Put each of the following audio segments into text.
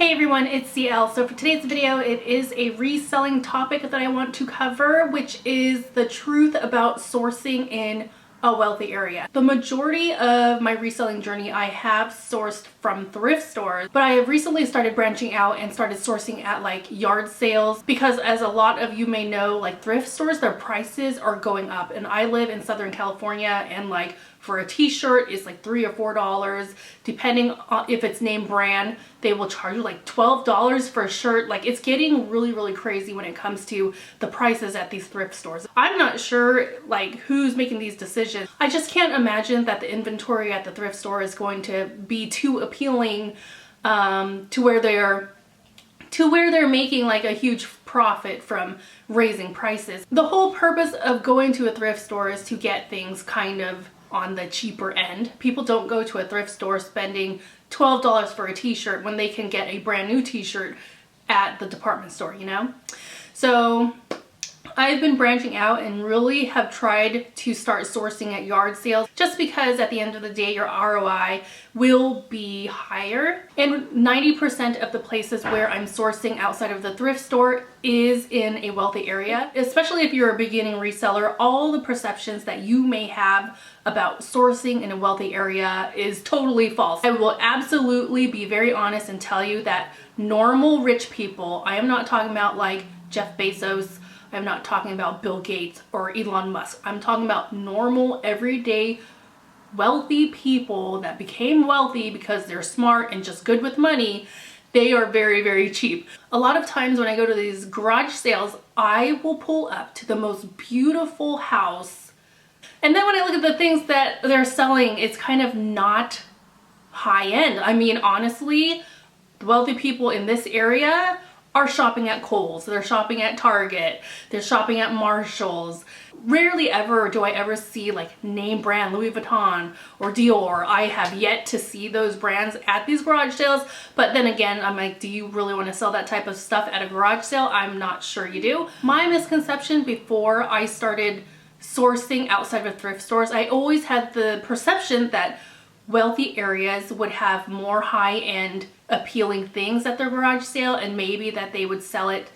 Hey everyone, it's CL. So for today's video, it is a reselling topic that I want to cover, which is the truth about sourcing in a wealthy area. The majority of my reselling journey I have sourced from thrift stores, but I have recently started branching out and started sourcing at like yard sales because, as a lot of you may know, like thrift stores, their prices are going up, and I live in Southern California, and like for a t-shirt it's like $3 or $4 depending on if it's name brand. They will charge you like $12 for a shirt. Like, it's getting really crazy when it comes to the prices at these thrift stores. I'm not sure like who's making these decisions. I just can't imagine that the inventory at the thrift store is going to be too appealing to where they're making like a huge profit from raising prices. The whole purpose of going to a thrift store is to get things kind of on the cheaper end. People don't go to a thrift store spending $12 for a t-shirt when they can get a brand new t-shirt at the department store, you know? So I've been branching out and really have tried to start sourcing at yard sales, just because at the end of the day your ROI will be higher. And 90% of the places where I'm sourcing outside of the thrift store is in a wealthy area. Especially if you're a beginning reseller, all the perceptions that you may have about sourcing in a wealthy area is totally false. I will absolutely be very honest and tell you that normal rich people, I am not talking about like Jeff Bezos, I'm not talking about Bill Gates or Elon Musk. I'm talking about normal, everyday, wealthy people that became wealthy because they're smart and just good with money. They are very cheap. A lot of times when I go to these garage sales, I will pull up to the most beautiful house, and then when I look at the things that they're selling, it's kind of not high end. I mean, honestly, the wealthy people in this area are shopping at Kohl's, they're shopping at Target, they're shopping at Marshall's. Rarely ever do I ever see like name brand Louis Vuitton or Dior. I have yet to see those brands at these garage sales, but then again, I'm like, do you really want to sell that type of stuff at a garage sale? I'm not sure you do. My misconception before I started sourcing outside of thrift stores, I always had the perception that wealthy areas would have more high-end appealing things at their garage sale, and maybe that they would sell it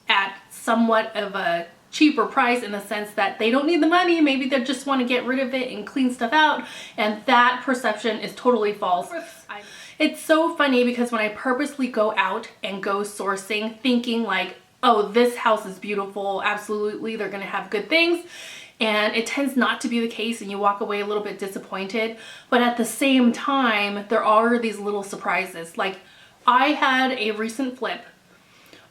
at somewhat of a cheaper price, in the sense that they don't need the money, maybe they just want to get rid of it and clean stuff out. And that perception is totally false. It's so funny because when I purposely go out and go sourcing thinking like, oh, this house is beautiful, absolutely they're gonna have good things, and it tends not to be the case, and you walk away a little bit disappointed. But at the same time, there are these little surprises. Like, I had a recent flip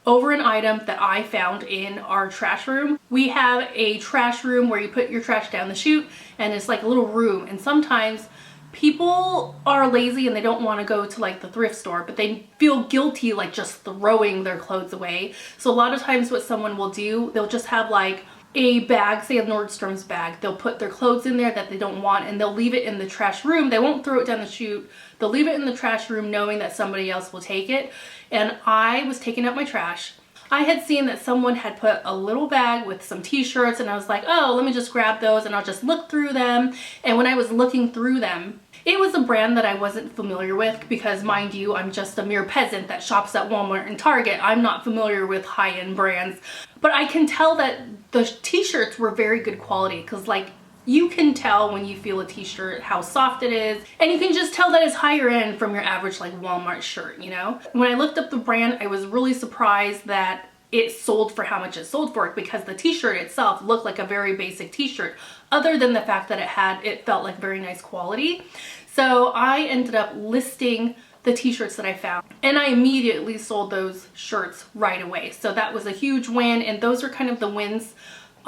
over an item that I found in our trash room. We have a trash room where you put your trash down the chute, and it's like a little room. And sometimes people are lazy and they don't want to go to like the thrift store, but they feel guilty like just throwing their clothes away. So a lot of times what someone will do, they'll just have like a bag, say a Nordstrom's bag. They'll put their clothes in there that they don't want, and they'll leave it in the trash room. They won't throw it down the chute. They'll leave it in the trash room knowing that somebody else will take it. And I was taking out my trash. I had seen that someone had put a little bag with some t-shirts, and I was like, oh, let me just grab those and I'll just look through them. And when I was looking through them, it was a brand that I wasn't familiar with because, mind you, I'm just a mere peasant that shops at Walmart and Target. I'm not familiar with high-end brands. But I can tell that the t-shirts were very good quality, because like, you can tell when you feel a t-shirt how soft it is, and you can just tell that it's higher end from your average like Walmart shirt, you know? When I looked up the brand, I was really surprised that it sold for how much it sold for, because the t-shirt itself looked like a very basic t-shirt, other than the fact that it felt like very nice quality. So I ended up listing the t-shirts that I found, and I immediately sold those shirts right away. So that was a huge win, and those are kind of the wins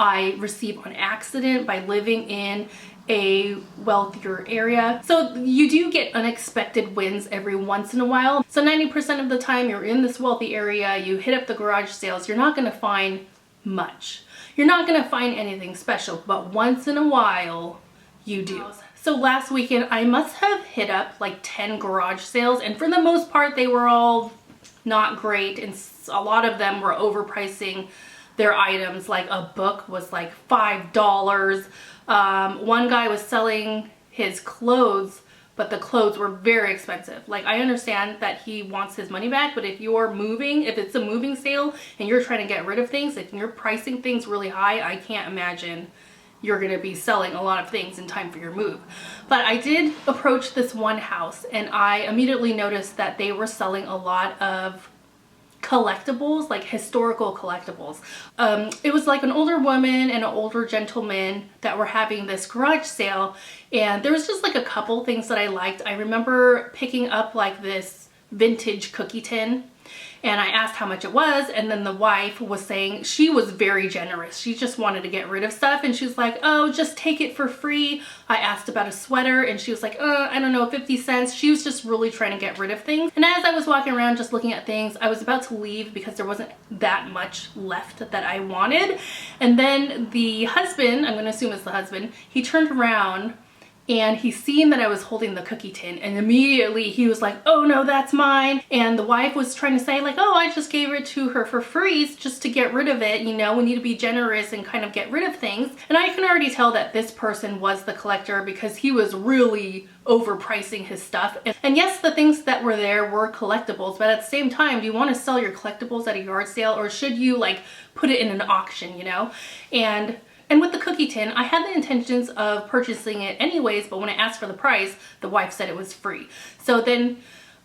I receive on accident by living in a wealthier area. So you do get unexpected wins every once in a while. So 90% of the time you're in this wealthy area, you hit up the garage sales, you're not gonna find much. You're not gonna find anything special, but once in a while you do. So last weekend I must have hit up like 10 garage sales, and for the most part they were all not great, and a lot of them were overpricing their items. Like a book was like $5. One guy was selling his clothes but the clothes were very expensive. Like, I understand that he wants his money back, but if you're moving, if it's a moving sale and you're trying to get rid of things, if you're pricing things really high, I can't imagine you're going to be selling a lot of things in time for your move. But I did approach this one house and I immediately noticed that they were selling a lot of collectibles, like historical collectibles. It was like an older woman and an older gentleman that were having this garage sale, and there was just like a couple things that I liked. I remember picking up like this vintage cookie tin, and I asked how much it was, and then the wife was saying she was very generous. She just wanted to get rid of stuff, and she's like, oh, just take it for free. I asked about a sweater, and she was like, I don't know, 50 cents. She was just really trying to get rid of things. And as I was walking around just looking at things, I was about to leave because there wasn't that much left that I wanted. And then the husband, I'm gonna assume it's the husband, he turned around and he seen that I was holding the cookie tin, and immediately he was like, oh no, that's mine. And the wife was trying to say like, oh, I just gave it to her for free just to get rid of it. You know, we need to be generous and kind of get rid of things. And I can already tell that this person was the collector because he was really overpricing his stuff. And yes, the things that were there were collectibles, but at the same time, do you want to sell your collectibles at a yard sale, or should you like put it in an auction, you know? And with the cookie tin, I had the intentions of purchasing it anyways, but when I asked for the price, the wife said it was free. So then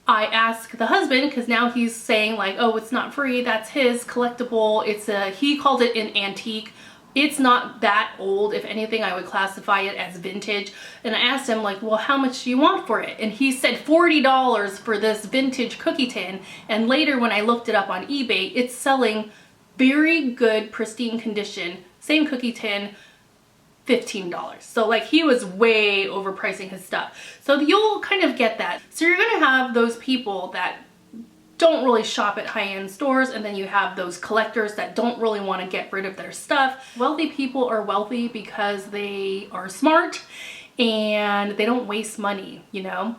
I asked the husband, because now he's saying like, oh, it's not free, that's his collectible. He called it an antique. It's not that old. If anything, I would classify it as vintage. And I asked him like, well, how much do you want for it? And he said $40 for this vintage cookie tin. And later when I looked it up on eBay, it's selling very good, pristine condition, same cookie tin, $15. So like, he was way overpricing his stuff. So you'll kind of get that. So you're gonna have those people that don't really shop at high-end stores, and then you have those collectors that don't really want to get rid of their stuff. Wealthy people are wealthy because they are smart and they don't waste money, you know?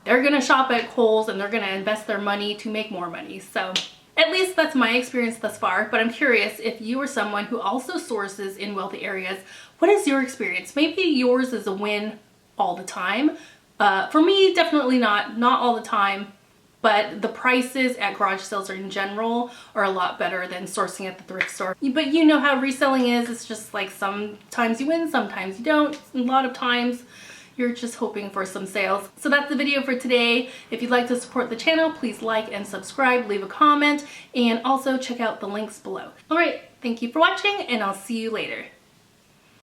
They're gonna shop at Kohl's and they're gonna invest their money to make more money. So at least that's my experience thus far, but I'm curious if you are someone who also sources in wealthy areas. What is your experience? Maybe yours is a win all the time. For me, definitely not all the time, but the prices at garage sales in general are a lot better than sourcing at the thrift store. But you know how reselling is. It's just like sometimes you win, sometimes you don't. A lot of times you're just hoping for some sales. So that's the video for today. If you'd like to support the channel, please like and subscribe, leave a comment, and also check out the links below. All right, thank you for watching, and I'll see you later.